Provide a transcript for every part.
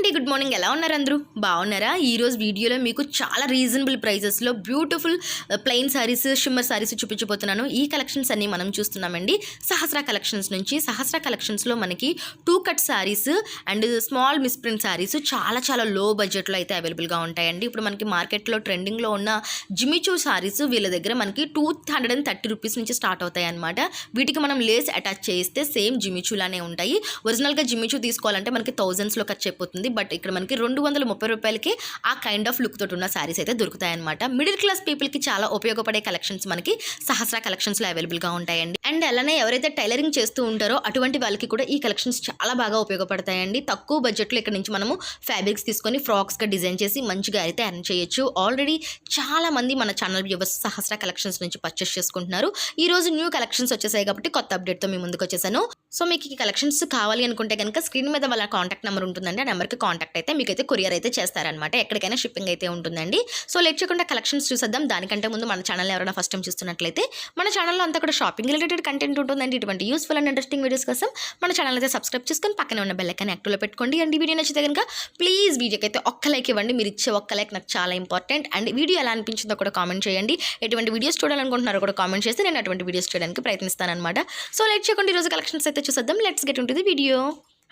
అండి, good morning. ఎలా ఉన్నారు అందరూ? బాగున్నారా? ఈరోజు వీడియోలో మీకు చాలా రీజనబుల్ ప్రైజెస్లో beautiful plain saris, shimmer saris చూపించబోతున్నాను. ఈ కలెక్షన్స్ అన్ని మనం చూస్తున్నామండి సహస్ర కలెక్షన్స్ నుంచి. సహస్ర కలెక్షన్స్లో మనకి 2 cut saris and small misprint saris చాలా చాలా లో బడ్జెట్లో అయితే అవైలబుల్గా ఉంటాయండి. ఇప్పుడు మనకి మార్కెట్లో ట్రెండింగ్లో ఉన్న జిమిచూ సారీస్ వీళ్ళ దగ్గర మనకి 230 రూపీస్ నుంచి స్టార్ట్ అవుతాయి అనమాట. వీటికి మనం లేస్ అటాచ్ చేస్తే సేమ్ జిమిచూలానే ఉంటాయి. ఒరిజినల్గా జిమిచూ తీసుకోవాలంటే మనకి థౌజండ్స్లో ఖర్చు అయిపోతుంది. బట్ ఇక్కడ మనకి 230 రూపాయలకి ఆ కైండ్ ఆఫ్ లుక్ తోటి ఉన్న సారీస్ అయితే దొరుకుతాయి అనమాట. మిడిల్ క్లాస్ పీపుల్ కి చాలా ఉపయోగపడే కలెక్షన్స్ మనకి సహస్ర కలెక్షన్స్ లో అవైలబుల్ గా ఉంటాయండి. అండ్ అలానే ఎవరైతే టైలరింగ్ చేస్తూ ఉంటారో అటువంటి వాళ్ళకి కూడా ఈ కలెక్షన్స్ చాలా బాగా ఉపయోగపడతాయండి. తక్కువ బడ్జెట్ లో ఇక్కడ నుంచి మనము ఫ్యాబ్రిక్స్ తీసుకొని ఫ్రాక్స్ గా డిజైన్ చేసి మంచిగా అయితే ఎర్న్ చేయొచ్చు. ఆల్రెడీ చాలా మంది మన ఛానల్ వ్యూవర్స్ సహస్ర కలెక్షన్స్ నుంచి పర్చేస్ చేసుకుంటున్నారు. ఈ రోజు న్యూ కలెక్షన్స్ వచ్చేసాయి కాబట్టి కొత్త అప్డేట్ తో మీ ముందుకు వచ్చేసాను. సో మీకు ఈ కలెక్షన్స్ కావాలి అనుకుంటే కనుక స్క్రీన్ మీద వాళ్ళ కాంటాక్ట్ నెంబర్ ఉంటుందండి. ఆ నెంబర్కి కాంటాక్ట్ అయితే మీకైతే కొరియర్ అయితే చేస్తారనమాట. ఎక్కడికైనా షిప్పింగ్ అయితే ఉంటుందండి. సో లేట్ చేయకుండా కలెక్షన్స్ చూసేద్దాం. దానికంటే ముందు మన ఛానల్ ఎవరైనా ఫస్ట్ టైం చూస్తున్నట్లయితే మన ఛానల్లో అంతా కూడా షాపింగ్ రిలేటెడ్ కంటెంట్ ఉంటుందండి. ఇటువంటి యూస్ఫుల్ అండ్ ఇంట్రెస్టింగ్ వీడియోస్ కోసం మన ఛానల్ అయితే సబ్స్క్రైబ్ చేసుకొని పక్కనే ఉన్న బెల్ ఐకాన్ యాక్టివ్లో పెట్టుకోండి. అండ్ ఈ వీడియో నచ్చితే కనుక ప్లీజ్ వీడియోకి అయితే ఒక్క లైక్ ఇవ్వండి. మీరు ఇచ్చే ఒక్క లైక్ నాకు చాలా ఇంపార్టెంట్. అండ్ వీడియో ఎలా అనిపించిందో కూడా కామెంట్ చేయండి. ఎటువంటి వీడియోస్ చూడాలనుకుంటున్నారో కూడా కామెంట్ చేస్తే నేను అటువంటి వీడియోస్ చేయడానికి ప్రయత్నిస్తాను అనమాట. సో లేట్ చేయకుండా ఈరోజు కలెక్షన్స్ అయితే చూసేద్దాం. Let's get into the video.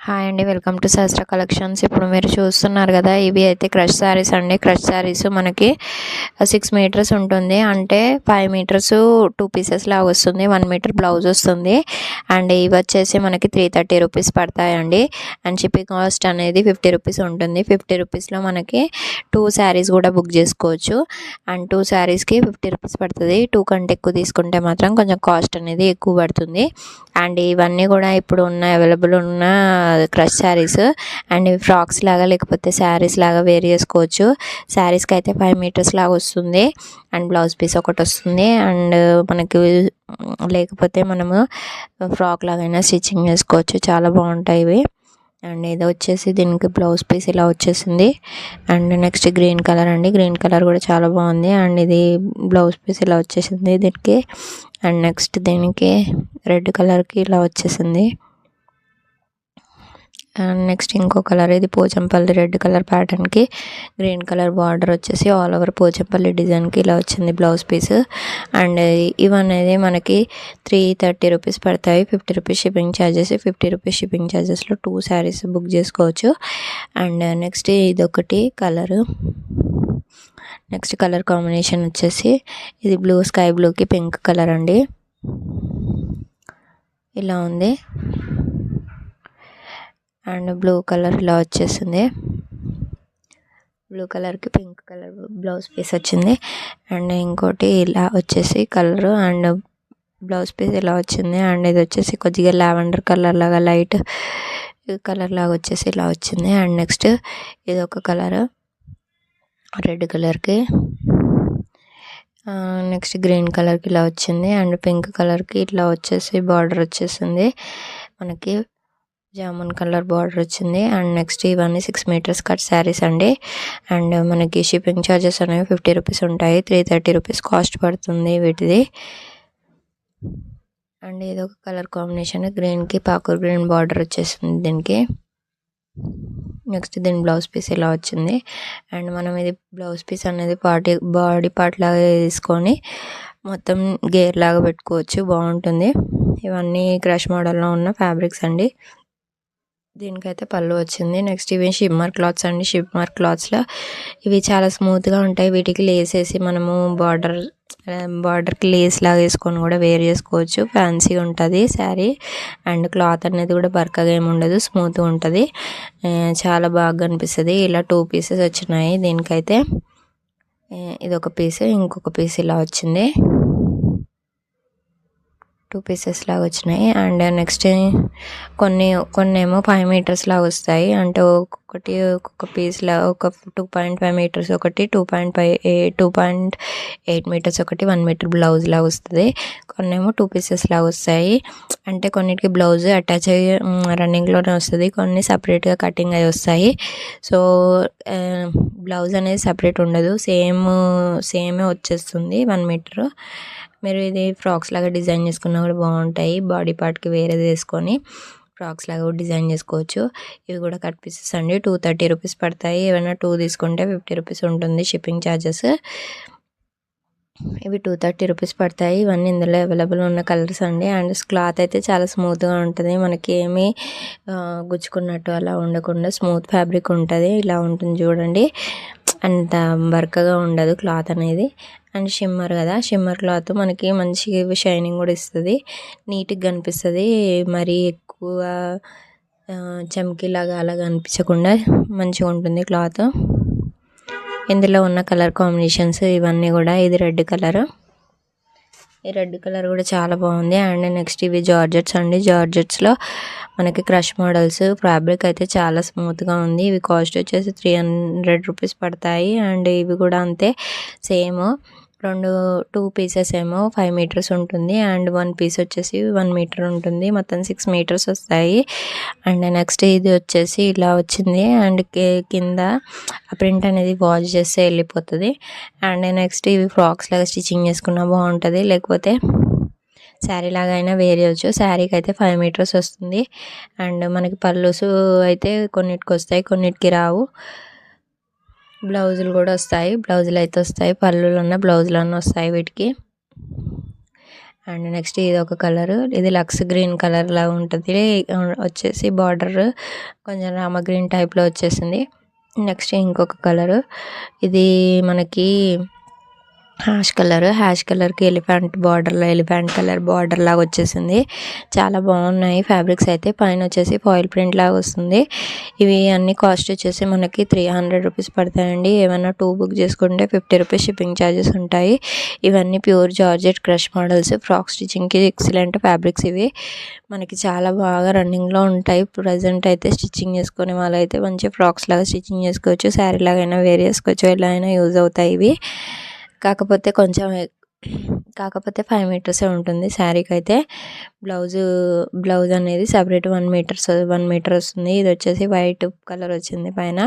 Hi అండి, వెల్కమ్ టు సహస్ర కలెక్షన్స్. ఇప్పుడు మీరు చూస్తున్నారు కదా, ఇవి అయితే క్రష్ శారీస్ అండి. క్రష్ శారీస్ మనకి 6 మీటర్స్ ఉంటుంది, అంటే 5 మీటర్స్ 2 పీసెస్ లాగా వస్తుంది. 1 మీటర్ బ్లౌజ్ వస్తుంది. అండ్ ఇవి వచ్చేసి మనకి 330 రూపీస్ పడతాయండి. అండ్ షిప్పింగ్ కాస్ట్ అనేది 50 రూపీస్ ఉంటుంది. 50 రూపీస్లో మనకి 2 శారీస్ కూడా బుక్ చేసుకోవచ్చు. అండ్ 2 శారీస్కి 50 రూపీస్ పడుతుంది. 2 కంటే ఎక్కువ తీసుకుంటే మాత్రం కొంచెం కాస్ట్ అనేది ఎక్కువ పడుతుంది. అండ్ ఇవన్నీ కూడా ఇప్పుడు ఉన్న అవైలబుల్ ఉన్న క్రష్ శారీస్. అండ్ ఇవి ఫ్రాక్స్ లాగా లేకపోతే శారీస్ లాగా వేర్ చేసుకోవచ్చు. శారీస్కి అయితే 5 మీటర్స్ లాగా వస్తుంది. అండ్ బ్లౌజ్ పీస్ ఒకటి వస్తుంది. అండ్ మనకి లేకపోతే మనము ఫ్రాక్ లాగైనా స్టిచ్చింగ్ చేసుకోవచ్చు. చాలా బాగుంటాయి ఇవి. అండ్ ఇది వచ్చేసి దీనికి బ్లౌజ్ పీస్ ఇలా వచ్చేసింది. అండ్ నెక్స్ట్ గ్రీన్ కలర్ అండి. గ్రీన్ కలర్ కూడా చాలా బాగుంది. అండ్ ఇది బ్లౌజ్ పీస్ ఇలా వచ్చేసింది దీనికి. అండ్ నెక్స్ట్ దీనికి రెడ్ కలర్కి ఇలా వచ్చేసింది. అండ్ నెక్స్ట్ ఇంకో కలర్, ఇది పోచంపల్లి రెడ్ కలర్ ప్యాటర్న్కి గ్రీన్ కలర్ బార్డర్ వచ్చేసి ఆల్ ఓవర్ పోచంపల్లి డిజైన్కి ఇలా వచ్చింది బ్లౌజ్ పీస్. అండ్ ఇవనేది మనకి 330 రూపీస్ పడతాయి. 50 rupees shipping charges. 50 rupees shipping ఛార్జెస్లో 2 శారీస్ బుక్ చేసుకోవచ్చు. అండ్ నెక్స్ట్ ఇదొకటి కలరు. నెక్స్ట్ కలర్ కాంబినేషన్ వచ్చేసి ఇది బ్లూ, స్కై బ్లూకి పింక్ కలర్ అండి. ఇలా ఉంది. అండ్ బ్లూ కలర్ ఇలా వచ్చేసింది. బ్లూ కలర్కి పింక్ కలర్ బ్లౌజ్ పీస్ వచ్చింది. అండ్ ఇంకోటి ఇలా వచ్చేసి కలరు అండ్ బ్లౌజ్ పీస్ ఇలా వచ్చింది. అండ్ ఇది వచ్చేసి కొద్దిగా లావెండర్ కలర్ లాగా లైట్ కలర్ లాగా వచ్చేసి ఇలా వచ్చింది. అండ్ నెక్స్ట్ ఇది ఒక కలర్ రెడ్ కలర్కి. నెక్స్ట్ గ్రీన్ కలర్కి ఇలా వచ్చింది. అండ్ పింక్ కలర్కి ఇట్లా వచ్చేసి బార్డర్ వచ్చేసింది. మనకి జామున్ కలర్ బార్డర్ వచ్చింది. అండ్ నెక్స్ట్ ఇవన్నీ 6 మీటర్స్ కట్ శారీస్ అండి. అండ్ మనకి షిప్పింగ్ ఛార్జెస్ అనేవి 50 రూపీస్ ఉంటాయి. 330 రూపీస్ కాస్ట్ పడుతుంది వీటిది. అండ్ ఇదొక కలర్ కాంబినేషన్, గ్రీన్కి పాకూర్ గ్రీన్ బార్డర్ వచ్చేసింది దీనికి. నెక్స్ట్ దీని బ్లౌజ్ పీస్ ఇలా వచ్చింది. అండ్ మనం ఇది బ్లౌజ్ పీస్ అనేది బాడీ పార్ట్ లాగా తీసుకొని మొత్తం గేర్ లాగా పెట్టుకోవచ్చు, బాగుంటుంది. ఇవన్నీ క్రష్ మోడల్లో ఉన్న ఫ్యాబ్రిక్స్ అండి. దీనికైతే పళ్ళు వచ్చింది. నెక్స్ట్ ఇవి షిమ్మర్ క్లాత్స్ అండి. షిమ్మర్ క్లాత్స్లో ఇవి చాలా స్మూత్గా ఉంటాయి. వీటికి లేస్ వేసి మనము బార్డర్కి లేస్ లాగా వేసుకొని కూడా వేర్ చేసుకోవచ్చు. ఫ్యాన్సీగా ఉంటుంది శారీ. అండ్ క్లాత్ అనేది కూడా బరకగా ఏమి ఉండదు, స్మూత్గా ఉంటుంది. చాలా బాగా అనిపిస్తుంది. ఇలా 2 పీసెస్ వచ్చినాయి దీనికైతే. ఇదొక పీస్, ఇంకొక పీస్ ఇలా వచ్చింది. 2 పీసెస్ లాగా వచ్చినాయి. అండ్ నెక్స్ట్ కొన్ని ఏమో 5 మీటర్స్ లాగా వస్తాయి. అంటే ఒక్కొక్క పీస్లో ఒక 2.5 మీటర్స్ ఒకటి, 2.8 మీటర్స్ ఒకటి, 1 మీటర్ బ్లౌజ్ లాగా వస్తుంది. కొన్ని ఏమో 2 పీసెస్ లాగా వస్తాయి. అంటే కొన్నిటికి బ్లౌజ్ అటాచ్ అయ్యి రన్నింగ్లోనే వస్తుంది, కొన్ని సపరేట్గా కటింగ్ అయ్యి వస్తాయి. సో బ్లౌజ్ అనేది సపరేట్ ఉండదు, సేమే వచ్చేస్తుంది 1 మీటరు. మీరు ఇది ఫ్రాక్స్ లాగా డిజైన్ చేసుకున్నా కూడా బాగుంటాయి. బాడీ పార్ట్కి వేరేది వేసుకొని ఫ్రాక్స్ లాగా డిజైన్ చేసుకోవచ్చు. ఇవి కూడా కట్ పీసెస్ అండి. 230 రూపీస్ పడతాయి. ఏమైనా 2 తీసుకుంటే 50 రూపీస్ ఉంటుంది షిప్పింగ్ ఛార్జెస్. ఇవి 230 రూపీస్ పడతాయి. ఇవన్నీ ఇందులో అవైలబుల్ ఉన్న కలర్స్ అండి. అండ్ క్లాత్ అయితే చాలా స్మూత్గా ఉంటుంది. మనకి ఏమీ గుచ్చుకున్నట్టు అలా ఉండకుండా స్మూత్ ఫ్యాబ్రిక్ ఉంటుంది. ఇలా ఉంటుంది చూడండి. అంత బరకగా ఉండదు క్లాత్ అనేది. అండ్ షిమ్మర్ కదా, షిమ్మర్ క్లాత్ మనకి మంచి షైనింగ్ కూడా ఇస్తుంది. నీట్గా కనిపిస్తుంది. మరీ ఎక్కువ చమ్కీలాగా అలాగా అనిపించకుండా మంచిగా ఉంటుంది క్లాత్. ఇందులో ఉన్న కలర్ కాంబినేషన్స్ ఇవన్నీ కూడా, ఇది రెడ్ కలర్, ఈ రెడ్ కలర్ కూడా చాలా బాగుంది. అండ్ నెక్స్ట్ ఇవి జార్జెట్స్ అండి. జార్జెట్స్లో మనకి క్రష్ మోడల్స్. ఫ్యాబ్రిక్ అయితే చాలా స్మూత్గా ఉంది. ఇవి కాస్ట్ వచ్చేసి 300 రూపీస్ పడతాయి. అండ్ ఇవి కూడా అంతే సేమ్. 2 పీసెస్ ఏమో 5 మీటర్స్ ఉంటుంది. అండ్ 1 పీస్ వచ్చేసి 1 మీటర్ ఉంటుంది. మొత్తం 6 మీటర్స్ వస్తాయి. అండ్ నెక్స్ట్ ఇది వచ్చేసి ఇలా వచ్చింది. అండ్ కింద ఆ ప్రింట్ అనేది వాష్ చేస్తే వెళ్ళిపోతుంది. అండ్ నెక్స్ట్ ఇవి ఫ్రాక్స్ లాగా స్టిచ్చింగ్ చేసుకున్నా బాగుంటుంది. లేకపోతే శారీ లాగా అయినా వేర్ చేయవచ్చు. శారీకి అయితే 5 మీటర్స్ వస్తుంది. అండ్ మనకి పళ్ళుసు అయితే కొన్నిటికి వస్తాయి, కొన్నిటికి రావు. బ్లౌజులు కూడా వస్తాయి. బ్లౌజులు అయితే వస్తాయి, పళ్ళులు ఉన్న బ్లౌజులు అన్న వస్తాయి వీటికి. అండ్ నెక్స్ట్ ఇది ఒక కలర్. ఇది లక్స్ గ్రీన్ కలర్ లాగా ఉంటుంది. వచ్చేసి బార్డర్ కొంచెం రామ గ్రీన్ టైప్లో వచ్చేసింది. నెక్స్ట్ ఇంకొక కలరు. ఇది మనకి హ్యాష్ కలర్కి ఎలిఫెంట్ కలర్ బార్డర్ లాగా వచ్చేసింది. చాలా బాగున్నాయి ఫ్యాబ్రిక్స్ అయితే. పైన వచ్చేసి ఫాయిల్ ప్రింట్ లాగా వస్తుంది. ఇవి అన్ని కాస్ట్ వచ్చేసి మనకి 300 రూపీస్ పడతాయండి. ఏమైనా 2 బుక్ చేసుకుంటే 50 రూపీస్ షిప్పింగ్ ఛార్జెస్ ఉంటాయి. ఇవన్నీ pure georgette crush models. Frock స్టిచ్చింగ్కి ఎక్సలెంట్ ఫ్యాబ్రిక్స్ ఇవి. మనకి చాలా బాగా రన్నింగ్లో ఉంటాయి. ప్రజెంట్ అయితే స్టిచ్చింగ్ చేసుకునే వాళ్ళైతే మంచి ఫ్రాక్స్ లాగా స్టిచ్చింగ్ చేసుకోవచ్చు. శారీ లాగైనా వేర్ చేసుకోవచ్చు. ఎలా అయినా యూజ్ అవుతాయి ఇవి. కాకపోతే 5 మీటర్సే ఉంటుంది శారీకి అయితే. బ్లౌజ్ అనేది సపరేట్ 1 మీటర్ వస్తుంది. ఇది వచ్చేసి వైట్ కలర్ వచ్చింది. పైన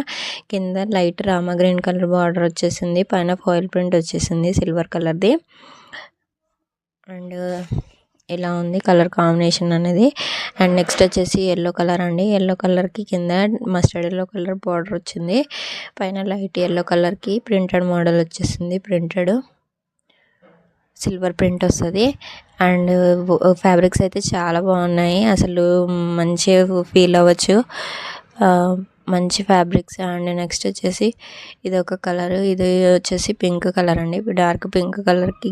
కింద light Rama green colour border వచ్చేసింది. పైన ఫాయిల్ ప్రింట్ వచ్చేసింది సిల్వర్ కలర్ది. అండ్ ఇలా ఉంది కలర్ కాంబినేషన్ అనేది. అండ్ నెక్స్ట్ వచ్చేసి ఎల్లో కలర్ అండి. ఎల్లో కలర్కి కింద మస్టర్డ్ ఎల్లో కలర్ బార్డర్ వచ్చింది. పైన లైట్ ఎల్లో కలర్కి ప్రింటెడ్ మోడల్ వచ్చేసింది. ప్రింటెడ్ సిల్వర్ ప్రింట్ వస్తుంది. అండ్ ఫ్యాబ్రిక్స్ అయితే చాలా బాగున్నాయి. అసలు మంచిగా ఫీల్ అవ్వచ్చు. మంచి ఫ్యాబ్రిక్స్. అండ్ నెక్స్ట్ వచ్చేసి ఇది ఒక కలర్. ఇది వచ్చేసి పింక్ కలర్ అండి. డార్క్ పింక్ కలర్కి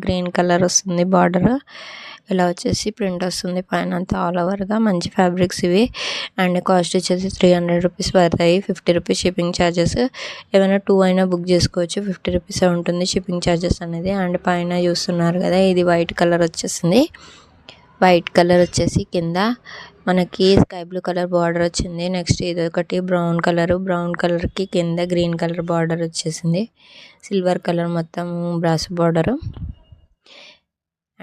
గ్రీన్ కలర్ వస్తుంది బార్డర్. ఇలా వచ్చేసి ప్రింట్ వస్తుంది పైన అంతా ఆల్ ఓవర్గా. మంచి ఫ్యాబ్రిక్స్ ఇవి. అండ్ కాస్ట్ వచ్చేసి 300 రూపీస్ పడతాయి. 50 రూపీస్ షిప్పింగ్ ఛార్జెస్. ఏమైనా 2 అయినా బుక్ చేసుకోవచ్చు. 50 రూపీసే ఉంటుంది షిప్పింగ్ ఛార్జెస్ అనేది. అండ్ పైన చూస్తున్నారు కదా, ఇది వైట్ కలర్ వచ్చేసింది. వైట్ కలర్ వచ్చేసి కింద మనకి స్కై బ్లూ కలర్ బార్డర్ వచ్చింది. నెక్స్ట్ ఇది ఒకటి బ్రౌన్ కలర్కి కింద గ్రీన్ కలర్ బార్డర్ వచ్చేసింది. సిల్వర్ కలర్ మొత్తం బ్రాస్ బార్డరు.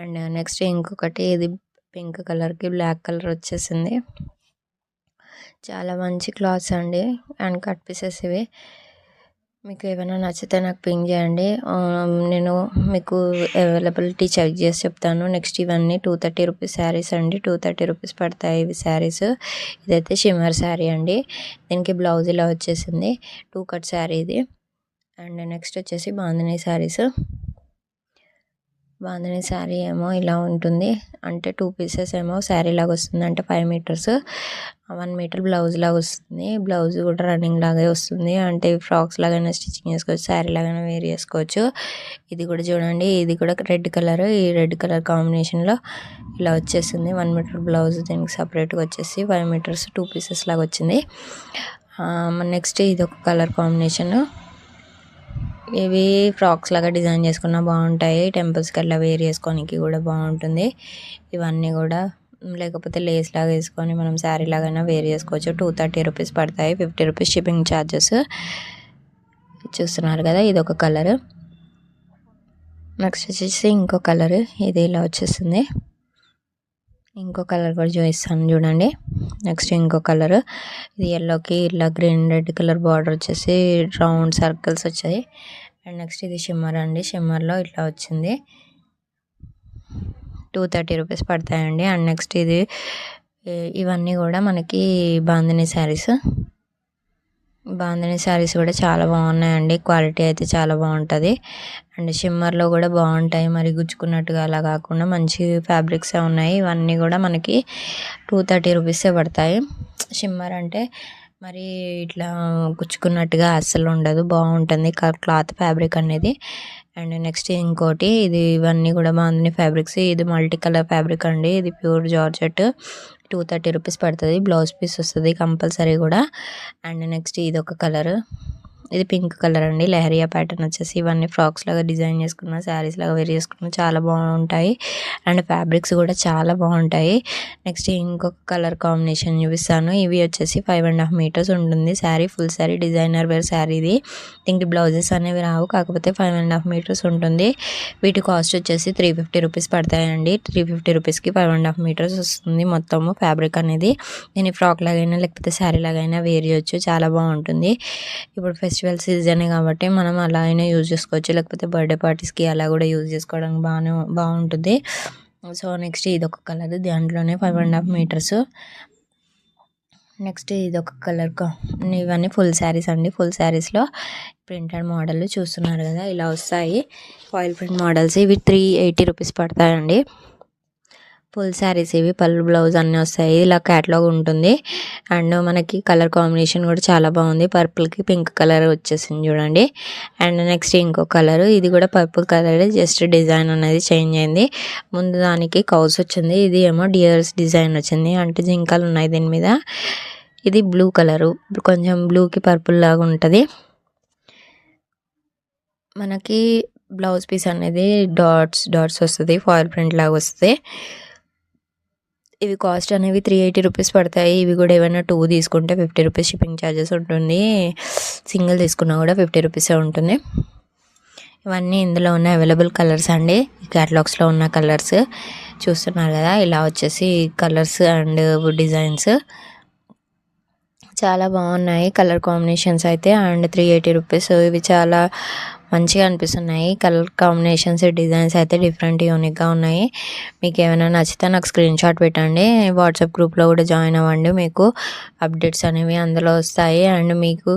అండ్ నెక్స్ట్ ఇంకొకటి ఇది పింక్ కలర్కి బ్లాక్ కలర్ వచ్చేసింది. చాలా మంచి క్లాత్స్ అండి. అండ్ కట్ పీసెస్ ఇవి. మీకు ఏమైనా నచ్చితే నాకు పింక్ చేయండి. నేను మీకు అవైలబిలిటీ చెక్ చేసి చెప్తాను. నెక్స్ట్ ఇవన్నీ 230 రూపీస్ శారీస్ అండి. 230 రూపీస్ పడతాయి ఇవి శారీస్. ఇదైతే షిమ్మర్ శారీ అండి. దీనికి బ్లౌజ్ ఇలా వచ్చేసింది. 2 కట్ శారీ ఇది. అండ్ నెక్స్ట్ వచ్చేసి బాందినీ శారీ ఏమో ఇలా ఉంటుంది. అంటే 2 పీసెస్ ఏమో శారీ లాగా వస్తుంది. అంటే 5 మీటర్స్ 1 మీటర్ బ్లౌజ్ లాగా వస్తుంది. బ్లౌజ్ కూడా రన్నింగ్ లాగే వస్తుంది. అంటే ఫ్రాక్స్ లాగానే స్టిచ్చింగ్ చేసుకోవచ్చు, శారీ లాగానే వేర్ చేసుకోవచ్చు. ఇది కూడా చూడండి, ఇది కూడా రెడ్ కలర్. ఈ రెడ్ కలర్ కాంబినేషన్లో ఇలా వచ్చేసింది. 1 మీటర్ బ్లౌజ్ దీనికి సపరేట్గా వచ్చేసి 5 మీటర్స్ 2 పీసెస్ లాగా వచ్చింది. నెక్స్ట్ ఇది ఒక కలర్ కాంబినేషన్. ఇవి ఫ్రాక్స్ లాగా డిజైన్ చేసుకున్నా బాగుంటాయి. టెంపుల్స్కి అట్లా వేర్ చేసుకోనికి కూడా బాగుంటుంది. ఇవన్నీ కూడా లేకపోతే లేస్ లాగా వేసుకొని మనం శారీ లాగైనా వేర్ చేసుకోవచ్చు. 230 రూపీస్ పడతాయి. 50 రూపీస్ షిప్పింగ్ ఛార్జెస్. చూస్తున్నారు కదా, ఇది ఒక కలర్. నెక్స్ట్ వచ్చేసి ఇంకో కలర్. ఇది ఇలా వచ్చేస్తుంది. ఇంకో కలర్ కూడా చూపిస్తాను చూడండి. నెక్స్ట్ ఇంకో కలర్. ఇది ఎల్లోకి ఇలా గ్రీన్ రెడ్ కలర్ బార్డర్ వచ్చేసి రౌండ్ సర్కిల్స్ వచ్చాయి. అండ్ నెక్స్ట్ ఇది షిమ్మర్ అండి. షిమ్మర్లో ఇట్లా వచ్చింది. 230 రూపీస్ పడతాయండి. అండ్ నెక్స్ట్ ఇది ఇవన్నీ కూడా మనకి బాందిని శారీస్ కూడా చాలా బాగున్నాయండి. క్వాలిటీ అయితే చాలా బాగుంటుంది. అండ్ షిమ్మర్లో కూడా బాగుంటాయి. మరి గుచ్చుకున్నట్టుగా అలా కాకుండా మంచి ఫ్యాబ్రిక్సే ఉన్నాయి. ఇవన్నీ కూడా మనకి 230 రూపీసే పడతాయి. షిమ్మర్ అంటే మరి ఇట్లా గుచ్చుకున్నట్టుగా అస్సలు ఉండదు, బాగుంటుంది క్లాత్ ఫ్యాబ్రిక్ అనేది. అండ్ నెక్స్ట్ ఇంకోటి ఇవన్నీ కూడా బాగుంది ఫ్యాబ్రిక్స్. ఇది మల్టీ కలర్ ఫ్యాబ్రిక్ అండి. ఇది ప్యూర్ జార్జెట్. 230 రూపీస్ పడుతుంది. బ్లౌజ్ పీస్ వస్తుంది కంపల్సరీ కూడా. అండ్ నెక్స్ట్ ఇది ఒక కలర్, ఇది పింక్ కలర్ అండి. లెహరియా ప్యాటర్న్ వచ్చేసి ఇవన్నీ ఫ్రాక్స్ లాగా డిజైన్ చేసుకున్న, శారీస్ లాగా వేర్ చేసుకున్న చాలా బాగుంటాయి. అండ్ ఫ్యాబ్రిక్స్ కూడా చాలా బాగుంటాయి. నెక్స్ట్ ఇంకొక కలర్ కాంబినేషన్ చూపిస్తాను. ఇవి వచ్చేసి 5.5 మీటర్స్ ఉంటుంది sari. Full sari designer wear sari ఇది. దీనికి బ్లౌజెస్ అనేవి రావు, కాకపోతే 5.5 మీటర్స్ ఉంటుంది. వీటి కాస్ట్ వచ్చేసి 350 రూపీస్ పడతాయండి. 350 రూపీస్కి 5.5 మీటర్స్ వస్తుంది మొత్తము ఫ్యాబ్రిక్ అనేది. దీన్ని ఫ్రాక్ లాగైనా లేకపోతే శారీ లాగైనా వేర్ చేయొచ్చు, చాలా బాగుంటుంది. ఇప్పుడు ఫెస్టివల్ సీజనే కాబట్టి మనం అలా అయినా యూజ్ చేసుకోవచ్చు, లేకపోతే బర్త్డే పార్టీస్కి అలా కూడా యూజ్ చేసుకోవడానికి బాగుంటుంది. సో నెక్స్ట్ ఇది ఒక కలర్, దాంట్లోనే 5.5 మీటర్స్. నెక్స్ట్ ఇది ఒక కలర్. ఇవన్నీ ఫుల్ శారీస్ అండి. ఫుల్ శారీస్లో ప్రింటెడ్ మోడల్ చూస్తున్నారు కదా, ఇలా వస్తాయి ఫాయిల్ ప్రింట్ మోడల్స్. ఇవి 380 రూపీస్ పడతాయండి. ఫుల్ శారీస్ ఇవి. పళ్ళు బ్లౌజ్ అన్నీ వస్తాయి. ఇలా క్యాట్లాగ్ ఉంటుంది. అండ్ మనకి కలర్ కాంబినేషన్ కూడా చాలా బాగుంది. పర్పుల్కి పింక్ కలర్ వచ్చేసింది చూడండి. అండ్ నెక్స్ట్ ఇంకో కలర్, ఇది కూడా పర్పుల్ కలర్, జస్ట్ డిజైన్ అనేది చేంజ్ అయింది. ముందు దానికి కౌస్ వచ్చింది, ఇది ఏమో డియర్స్ డిజైన్ వచ్చింది, అంటే జింకలు ఉన్నాయి దీని మీద. ఇది బ్లూ కలరు, కొంచెం బ్లూకి పర్పుల్ లాగా ఉంటుంది. మనకి బ్లౌజ్ పీస్ అనేది డాట్స్ వస్తుంది, ఫాయిల్ ప్రింట్ లాగా వస్తుంది. ఇవి కాస్ట్ అనేవి 380 రూపీస్ పడతాయి. ఇవి కూడా ఏమైనా 2 తీసుకుంటే 50 రూపీస్ షిప్పింగ్ ఛార్జెస్ ఉంటుంది. సింగిల్ తీసుకున్నా కూడా 50 రూపీసే ఉంటుంది. ఇవన్నీ ఇందులో ఉన్న అవైలబుల్ కలర్స్ అండి. క్యాటలాగ్స్లో ఉన్న కలర్స్ చూస్తున్నారు కదా, ఇలా వచ్చేసి కలర్స్ అండ్ డిజైన్స్ చాలా బాగున్నాయి కలర్ కాంబినేషన్స్ అయితే. And 380 rupees. ఇవి చాలా మంచిగా అనిపిస్తున్నాయి కలర్ కాంబినేషన్స్, డిజైన్స్ అయితే డిఫరెంట్ యూనిక్గా ఉన్నాయి. మీకు ఏమైనా నచ్చితే నాకు స్క్రీన్ షాట్ పెట్టండి. వాట్సాప్ గ్రూప్లో కూడా జాయిన్ అవ్వండి, మీకు అప్డేట్స్ అనేవి అందులో వస్తాయి. అండ్ మీకు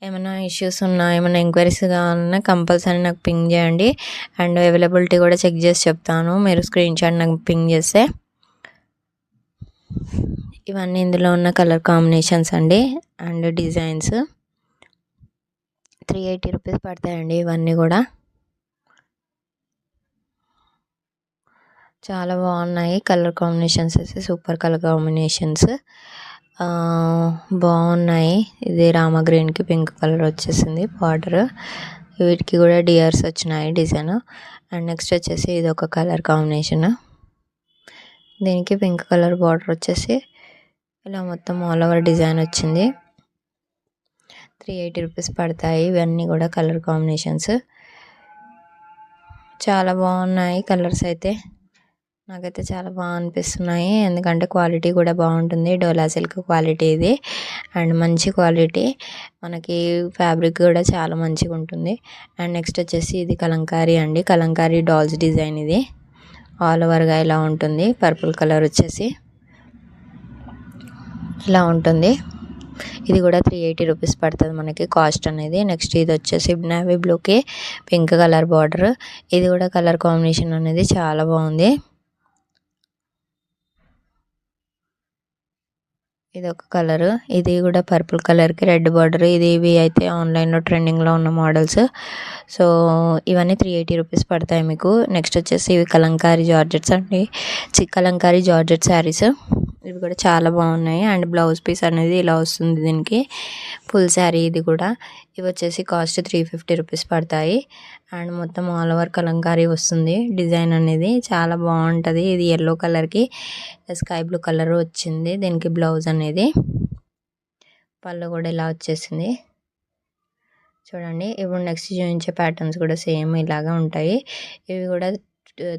ఏమైనా ఇష్యూస్ ఉన్నా, ఏమైనా ఎంక్వైరీస్ కావాలన్నా కంపల్సరీ నాకు పింగ్ చేయండి. అండ్ అవైలబిలిటీ కూడా చెక్ చేసి చెప్తాను, మీరు స్క్రీన్ షాట్ నాకు పింగ్ చేస్తే. ఇవన్నీ ఇందులో ఉన్న కలర్ కాంబినేషన్స్ అండి అండ్ డిజైన్స్. 380 రూపీస్ పడతాయండి ఇవన్నీ కూడా. చాలా బాగున్నాయి కలర్ కాంబినేషన్స్ అయితే, సూపర్ కలర్ కాంబినేషన్స్ బాగున్నాయి. ఇది రామా గ్రీన్కి పింక్ కలర్ వచ్చేసింది బార్డర్. వీటికి కూడా డియర్స్ వచ్చినాయి డిజైన్. అండ్ నెక్స్ట్ వచ్చేసి ఇది ఒక కలర్ కాంబినేషన్, దీనికి పింక్ కలర్ బార్డర్ వచ్చేసి ఇలా మొత్తం ఆల్ ఓవర్ డిజైన్ వచ్చింది. 380 రూపీస్ పడతాయి. ఇవన్నీ కూడా కలర్ కాంబినేషన్స్ చాలా బాగున్నాయి. కలర్స్ అయితే నాకైతే చాలా బాగా అనిపిస్తున్నాయి, ఎందుకంటే క్వాలిటీ కూడా బాగుంటుంది. డోలా సిల్క్ క్వాలిటీ ఇది. అండ్ మంచి క్వాలిటీ, మనకి ఫ్యాబ్రిక్ కూడా చాలా మంచిగా ఉంటుంది. అండ్ నెక్స్ట్ వచ్చేసి ఇది కలంకారీ అండి. Kalamkari dolls design. ఇది ఆల్ ఓవర్గా ఇలా ఉంటుంది. పర్పుల్ కలర్ వచ్చేసి ఇలా ఉంటుంది. ఇది కూడా 380 రూపీస్ పడుతుంది మనకి కాస్ట్ అనేది. నెక్స్ట్ ఇది వచ్చేసి నేవీ బ్లూకి పింక్ కలర్ బార్డర్. ఇది కూడా కలర్ కాంబినేషన్ అనేది చాలా బాగుంది. ఇది ఒక కలర్, ఇది కూడా పర్పుల్ కలర్కి రెడ్ బార్డర్. ఇవి అయితే ఆన్లైన్లో ట్రెండింగ్లో ఉన్న మోడల్స్. సో ఇవన్నీ 380 రూపీస్ పడతాయి మీకు. నెక్స్ట్ వచ్చేసి ఇవి కలంకారీ జార్జెట్స్ అండి. కలంకారీ జార్జెట్ శారీస్ ఇవి కూడా చాలా బాగున్నాయి. అండ్ బ్లౌజ్ పీస్ అనేది ఇలా వస్తుంది దీనికి, ఫుల్ శారీ ఇది కూడా. ఇవి వచ్చేసి కాస్ట్ 350 రూపీస్ పడతాయి. అండ్ మొత్తం ఆల్ ఓవర్ కలంకారీ వస్తుంది డిజైన్ అనేది, చాలా బాగుంటుంది. ఇది ఎల్లో కలర్కి స్కై బ్లూ కలర్ వచ్చింది దీనికి బ్లౌజ్ అనేది. పళ్ళు కూడా ఇలా వచ్చేసింది చూడండి. ఇప్పుడు నెక్స్ట్ చూపించే ప్యాటర్న్స్ కూడా సేమ్ ఇలాగా ఉంటాయి. ఇవి కూడా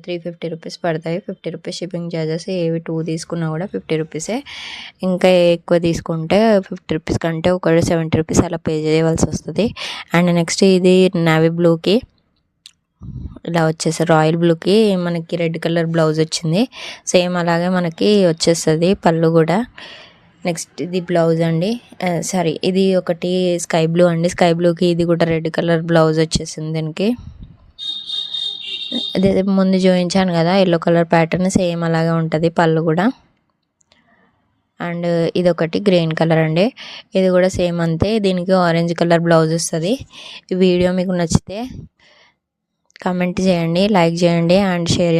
350 రూపీస్ పడతాయి. 50 రూపీస్ షిప్పింగ్ ఛార్జెస్. ఏవి 2 తీసుకున్నా కూడా 50 రూపీసే. ఇంకా ఎక్కువ తీసుకుంటే 50 రూపీస్ కంటే ఒక 70 రూపీస్ అలా పే చేయవలసి వస్తుంది. అండ్ నెక్స్ట్ ఇది నేవీ బ్లూకి ఇలా వచ్చేసి రాయల్ బ్లూకి మనకి రెడ్ కలర్ బ్లౌజ్ వచ్చింది. సేమ్ అలాగే మనకి వచ్చేస్తుంది పళ్ళు కూడా. నెక్స్ట్ ఇది బ్లౌజ్ అండి, సారీ ఇది ఒకటి స్కై బ్లూ అండి. స్కై బ్లూకి ఇది కూడా రెడ్ కలర్ బ్లౌజ్ వచ్చేసింది. దీనికి అదే ముందు చూపించాను కదా ఎల్లో కలర్ ప్యాటర్న్, సేమ్ అలాగే ఉంటుంది పళ్ళు కూడా. అండ్ ఇది ఒకటి గ్రీన్ కలర్ అండి, ఇది కూడా సేమ్ అంతే. దీనికి ఆరెంజ్ కలర్ బ్లౌజ్ వస్తుంది. ఈ వీడియో మీకు నచ్చితే కామెంట్ చేయండి, లైక్ చేయండి అండ్ షేర్ చేయండి.